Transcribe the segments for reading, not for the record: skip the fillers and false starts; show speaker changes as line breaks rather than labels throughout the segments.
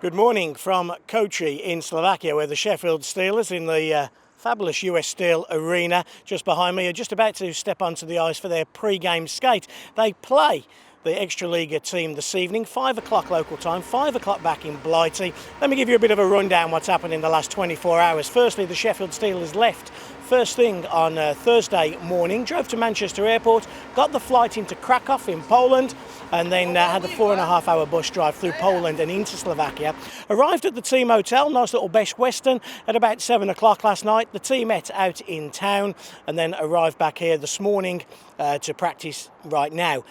Good morning from Košice in Slovakia, where the Sheffield Steelers in the fabulous US Steel Arena just behind me are just about to step onto the ice for their pre-game skate. They play the Extraliga team this evening, 5 o'clock local time, 5 o'clock back in Blighty. Let me give you a bit of a rundown what's happened in the last 24 hours. Firstly, the Sheffield Steelers left first thing on Thursday morning, drove to Manchester Airport, got the flight into Krakow in Poland, and then had the 4.5 hour bus drive through Poland and into Slovakia. Arrived at the team hotel, nice little Best Western, at about 7 o'clock last night. The team met out in town and then arrived back here this morning to practice right now.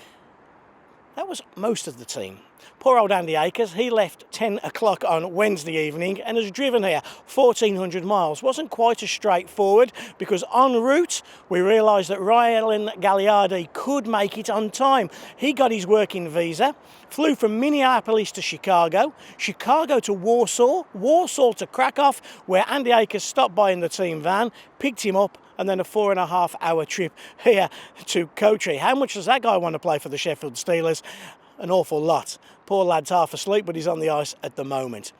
That was most of the team. Poor old Andy Akers, he left 10 o'clock on Wednesday evening and has driven here 1,400 miles. Wasn't quite as straightforward because en route we realised that Rylan Galiardi could make it on time. He got his working visa, flew from Minneapolis to Chicago, Chicago to Warsaw, Warsaw to Krakow, where Andy Akers stopped by in the team van, picked him up, and then a 4.5 hour trip here to Košice. How much does that guy want to play for the Sheffield Steelers? An awful lot. Poor lad's half asleep, but he's on the ice at the moment.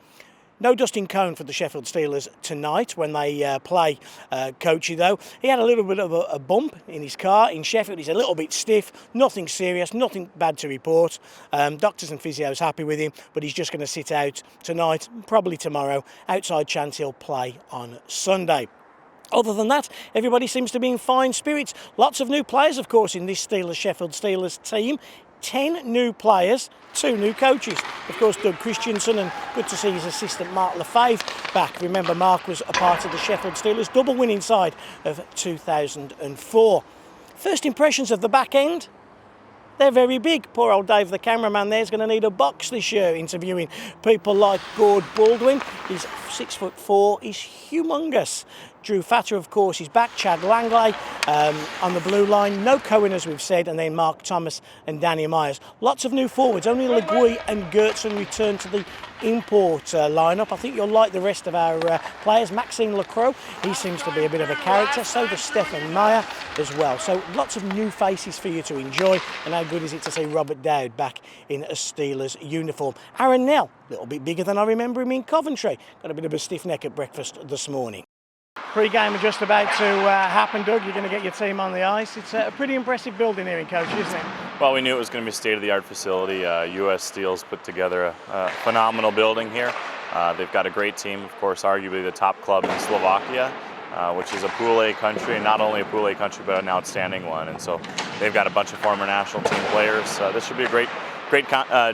No Dustin Cohn for the Sheffield Steelers tonight when they play Košice, though. He had a little bit of a bump in his car in Sheffield. He's a little bit stiff, nothing serious, nothing bad to report. Doctors and physios happy with him, but he's just going to sit out tonight, probably tomorrow. Outside chance he'll play on Sunday. Other than that, everybody seems to be in fine spirits. Lots of new players, of course, in this Sheffield Steelers team. 10 new players, 2 new coaches. Of course, Doug Christiansen, and good to see his assistant Mark Lefebvre back. Remember, Mark was a part of the Sheffield Steelers double winning side of 2004. First impressions of the back end? They're very big. Poor old Dave, the cameraman, there's going to need a box this year interviewing people like Gord Baldwin. He's 6'4", he's humongous. Drew Fatter, of course, is back. Chad Langley on the blue line. No Cohen, as we've said, and then Mark Thomas and Danny Myers. Lots of new forwards. Only Legui and Gertson return to the import lineup. I think you'll like the rest of our players. Maxime Lacroix, he seems to be a bit of a character. So does Stefan Meyer as well. So lots of new faces for you to enjoy. And how good is it to see Robert Dowd back in a Steelers uniform. Aaron Nell, a little bit bigger than I remember him in Coventry. Got a bit of a stiff neck at breakfast this morning. Pre-game are just about to happen, Doug. You're going to get your team on the ice. It's a pretty impressive building here in Košice, isn't it?
Well, we knew it was going to be a state-of-the-art facility. US Steel's put together a phenomenal building here. They've got a great team, of course, arguably the top club in Slovakia, which is a Pool A country, and not only a Pool A country, but an outstanding one. And so they've got a bunch of former national team players. This should be a great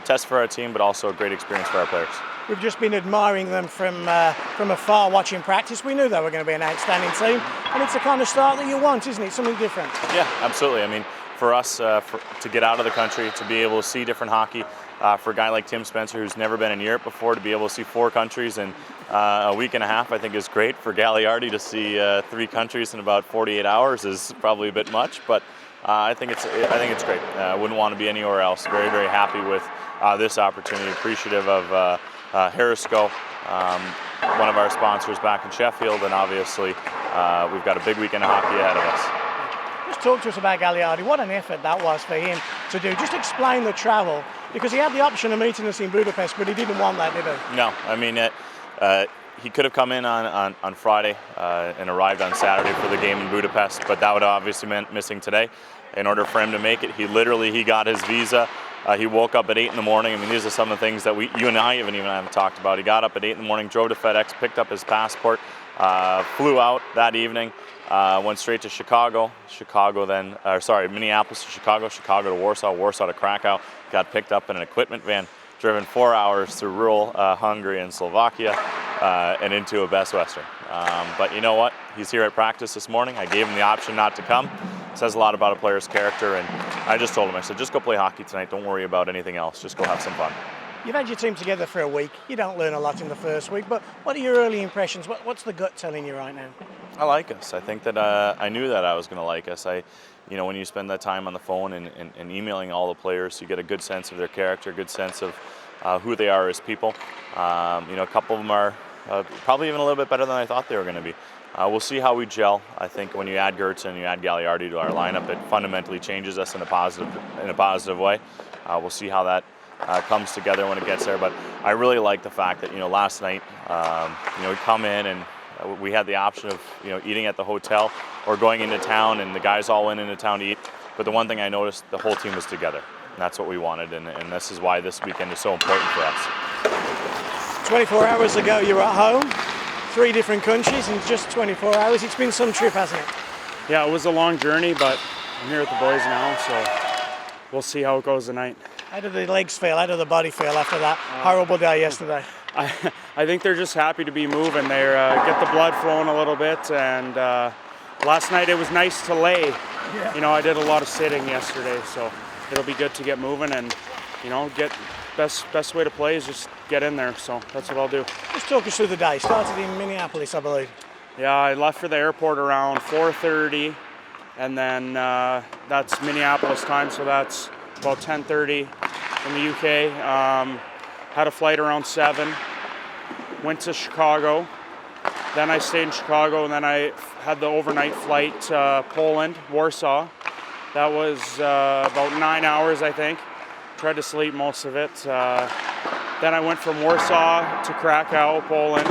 test for our team, but also a great experience for our players.
We've just been admiring them from afar, watching practice. We knew they were going to be an outstanding team, and it's the kind of start that you want, isn't it? Something different.
Yeah, absolutely. I mean, for us to get out of the country, to be able to see different hockey, for a guy like Tim Spencer, who's never been in Europe before, to be able to see 4 countries in a week and a half, I think is great. For Galiardi to see 3 countries in about 48 hours is probably a bit much, but I think it's great. I wouldn't want to be anywhere else. Very, very happy with this opportunity. Appreciative of Harrisco, one of our sponsors back in Sheffield, and obviously we've got a big weekend of hockey ahead of us.
Just talk to us about Galiardi. What an effort that was for him to do. Just explain the travel, because he had the option of meeting us in Budapest, but he didn't want that, did he?
No, I mean, he could have come in on Friday and arrived on Saturday for the game in Budapest, but that would have obviously meant missing today. In order for him to make it, he got his visa. He woke up at 8 in the morning. I mean, these are some of the things that you and I haven't talked about. He got up at 8 in the morning, drove to FedEx, picked up his passport, flew out that evening, went straight to Minneapolis to Chicago, Chicago to Warsaw, Warsaw to Krakow, got picked up in an equipment van, driven 4 hours through rural Hungary and Slovakia and into a Best Western. But you know what? He's here at practice this morning. I gave him the option not to come. Says a lot about a player's character, and I just told him, I said, just go play hockey tonight. Don't worry about anything else. Just go have some fun.
You've had your team together for a week. You don't learn a lot in the first week, but what are your early impressions? What's the gut telling you right now?
I like us. I think that I knew that I was going to like us. When you spend that time on the phone and emailing all the players, you get a good sense of their character, a good sense of who they are as people. A couple of them are probably even a little bit better than I thought they were going to be. We'll see how we gel. I think when you add Gertson and you add Galiardi to our lineup, it fundamentally changes us in a positive way. We'll see how that comes together when it gets there. But I really like the fact that, last night, we come in and we had the option of, eating at the hotel or going into town, and the guys all went into town to eat. But the one thing I noticed, the whole team was together. And that's what we wanted, and this is why this weekend is so important for us.
24 hours ago, you were at home, 3 different countries in just 24 hours. It's been some trip, hasn't it?
Yeah, it was a long journey, but I'm here with the boys now, so we'll see how it goes tonight.
How did the legs feel? How did the body feel after that horrible day yesterday?
I think they're just happy to be moving. They get the blood flowing a little bit, and last night it was nice to lay. Yeah. I did a lot of sitting yesterday, so it'll be good to get moving and, get best way to play is just get in there. So that's what I'll do.
Just talk us through the day. Started in Minneapolis, I believe.
Yeah, I left for the airport around 4:30, and then that's Minneapolis time, so that's about 10:30 in the UK. Had a flight around 7. Went to Chicago. Then I stayed in Chicago, and then I had the overnight flight to Poland, Warsaw. That was about 9 hours, I think. Tried to sleep most of it. Then I went from Warsaw to Krakow, Poland.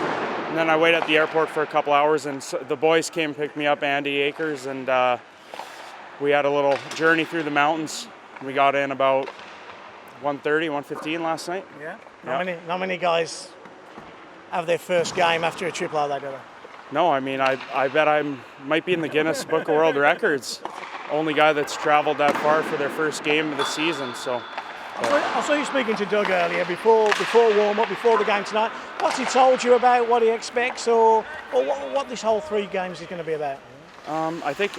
And then I waited at the airport for a couple hours, and the boys came and picked me up, Andy Akers, and we had a little journey through the mountains. We got in about 1:30, 1:15 last night.
Yeah. Not many guys have their first game after a trip like that, do they?
No, I mean, I bet I might be in the Guinness Book of World Records. Only guy that's traveled that far for their first game of the season, so.
I saw you speaking to Doug earlier before warm-up, before the game tonight. What's he told you about what he expects or what this whole 3 games is going to be about?
I think,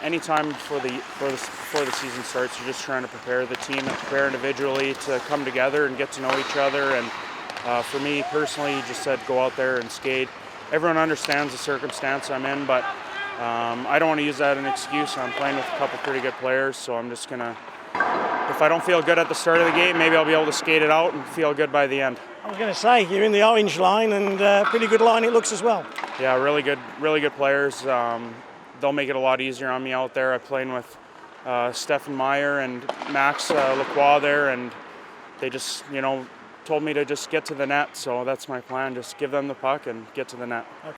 anytime before the season starts, you're just trying to prepare the team and prepare individually to come together and get to know each other. And for me personally, you just said go out there and skate. Everyone understands the circumstance I'm in, but I don't want to use that as an excuse. I'm playing with a couple pretty good players, so I'm just going to, if I don't feel good at the start of the game, maybe I'll be able to skate it out and feel good by the end.
I was going to say, you're in the orange line, and pretty good line it looks as well.
Yeah, really good players. They'll make it a lot easier on me out there. I'm playing with Stefan Meyer and Max Lacroix there, and they just, told me to just get to the net. So that's my plan, just give them the puck and get to the net.
Okay.